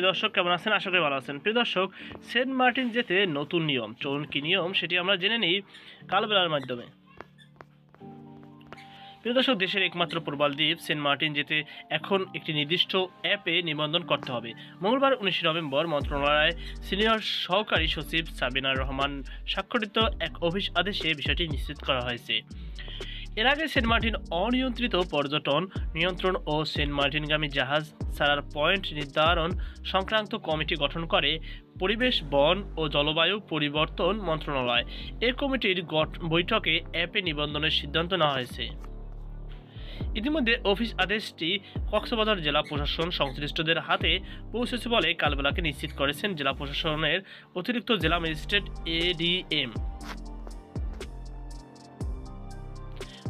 দর্শক কেমন আছেন? আশা করি ভালো আছেন। প্রিয় দর্শক, সেন্ট মার্টিন যেতে নতুন নিয়ম, চলুন কি নিয়ম সেটি আমরা জেনে নিই কালবেলার মাধ্যমে। প্রিয় দর্শক, দেশের একমাত্র প্রবাল দ্বীপ সেন্ট মার্টিন যেতে এখন একটি নির্দিষ্ট অ্যাপে নিবন্ধন করতে হবে। মঙ্গলবার 19 নভেম্বর মন্ত্রণালয়ের সিনিয়র সহকারী সচিব সাবিনা রহমান স্বাক্ষরিত এক অফিস আদেশে বিষয়টি নিশ্চিত করা হয়েছে। এর আগে সেন্ট মার্টিন অনিয়ন্ত্রিত পর্যটন নিয়ন্ত্রণ ও সেন্ট মার্টিনগামী জাহাজ ছাড়ার পয়েন্ট নির্ধারণ সংক্রান্ত কমিটি গঠন করে পরিবেশ, বন ও জলবায়ু পরিবর্তন মন্ত্রণালয়। এই কমিটির বৈঠকে অ্যাপে নিবন্ধনের সিদ্ধান্ত নেওয়া হয়েছে। ইতিমধ্যে অফিস আদেশটি কক্সবাজার জেলা প্রশাসন সংশ্লিষ্টদের হাতে পৌঁছেছে বলে কালবেলাকে নিশ্চিত করেছেন জেলা প্রশাসনের অতিরিক্ত জেলা ম্যাজিস্ট্রেট ADM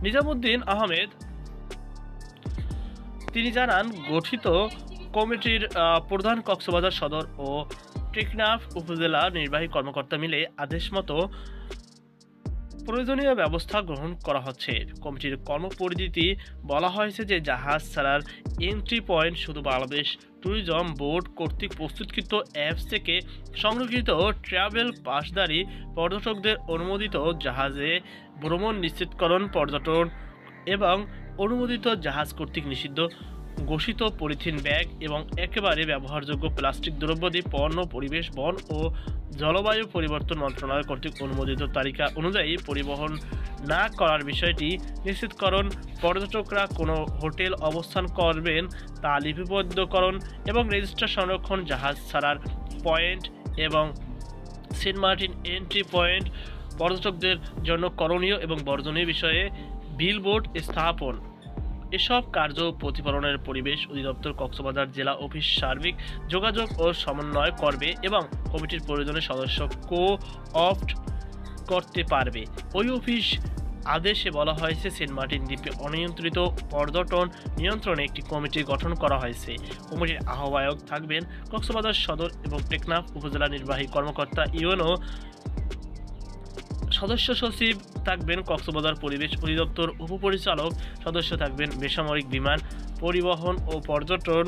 নিজামুদ্দিন আহমেদ। তিনি জানান, গঠিত কমিটির প্রধান কক্সবাজার সদর ও টেকনাফ উপজেলা নির্বাহী কর্মকর্তা মিলে আদেশ মতো প্রয়োজনীয় ব্যবস্থা গ্রহণ করা হচ্ছে। কমিটির কর্মপরিধিতে বলা হয়েছে যে জাহাজ ছাড়ার এন্ট্রি পয়েন্ট শুধু বাংলাদেশ ট্যুরিজম বোর্ড কর্তৃক প্রস্তুতকৃত অ্যাপস থেকে সংরক্ষিত ট্রাভেল পাসধারী পর্যটকদের অনুমোদিত জাহাজে ভ্রমণ নিশ্চিতকরণ পর্যটন এবং অনুমোদিত জাহাজ কর্তৃক নিষিদ্ধ ঘোষিত পলিথিন ব্যাগ এবং একেবারে ব্যবহারযোগ্য প্লাস্টিক দ্রব্যাদি পণ্য পরিবেশ, বন ও জলবায়ু পরিবর্তন মন্ত্রণালয় কর্তৃক অনুমোদিত তালিকা অনুযায়ী পরিবহন না করার বিষয়টি নিশ্চিতকরণ, পর্যটকরা কোনো হোটেল অবস্থান করবেন তা লিপিবদ্ধকরণ এবং রেজিস্টার সংরক্ষণ, জাহাজ ছাড়ার পয়েন্ট এবং সেন্ট মার্টিন এন্ট্রি পয়েন্ট পর্যটকদের জন্য করণীয় এবং বর্জনীয় বিষয়ে বিলবোর্ড স্থাপন, এসব কার্য প্রতিপালনের পরিবেশ অধিদপ্তর কক্সবাজার জেলা অফিস সার্বিক যোগাযোগ ও সমন্বয় করবে এবং কমিটির প্রয়োজনীয় সদস্য কো-অপ্ট করতে পারবে। ওই অফিস আদেশে বলা হয়েছে, সেন্ট মার্টিন দ্বীপে অনিয়ন্ত্রিত পর্যটন নিয়ন্ত্রণে একটি কমিটি গঠন করা হয়েছে। কমিটির আহ্বায়ক থাকবেন কক্সবাজার সদর এবং টেকনাফ উপজেলা নির্বাহী কর্মকর্তা ইউএনও। সদস্য সচিব থাকবেন কক্সবাজার পরিবেশ অধিদপ্তর উপপরিচালক। সদস্য থাকবেন বেসামরিক বিমান পরিবহন ও পর্যটন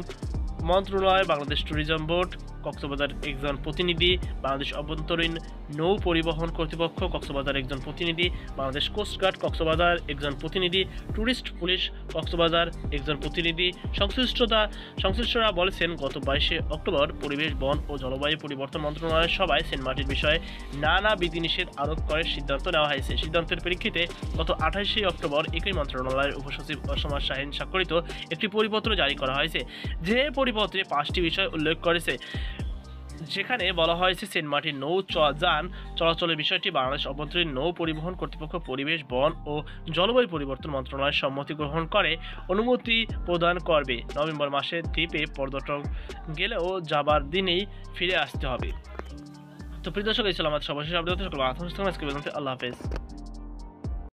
মন্ত্রণালয়, বাংলাদেশ ট্যুরিজম বোর্ড কক্সবাজার একজন প্রতিনিধি, বাংলাদেশ অভ্যন্তরীণ নৌ পরিবহন কর্তৃপক্ষ কক্সবাজার একজন প্রতিনিধি, বাংলাদেশ কোস্টগার্ড কক্সবাজার একজন প্রতিনিধি, ট্যুরিস্ট পুলিশ কক্সবাজার একজন প্রতিনিধি। সংশ্লিষ্টরা বলেছেন, গত 22 অক্টোবর পরিবেশ, বন ও জলবায়ু পরিবর্তন মন্ত্রণালয়ের সভায় সেন্ট মার্টিন বিষয়ে নানা বিধিনিষেধ আরোপ করার সিদ্ধান্ত নেওয়া হয়েছে। সিদ্ধান্তের প্রেক্ষিতে গত 28 অক্টোবর একই মন্ত্রণালয়ের উপসচিব অসমর শাহীন স্বাক্ষরিত একটি পরিপত্র জারি করা হয়েছে। যে পরিপত্রে 5টি বিষয় উল্লেখ করেছে, যেখানে বলা হয়েছে সেন্ট মার্টিন নৌ যান চলাচলের বিষয়টি বাংলাদেশ অভ্যন্তরীণ নৌ পরিবহন কর্তৃপক্ষ পরিবেশ, বন ও জলবায়ু পরিবর্তন মন্ত্রণালয়ের সম্মতি গ্রহণ করে অনুমতি প্রদান করবে। নভেম্বর মাসে দ্বীপে পর্যটক গেলেও যাবার দিনেই ফিরে আসতে হবে। তো প্রিয় দর্শক, এই ছিল আমাদের সর্বশেষ আপডেট। আল্লাহ হাফেজ।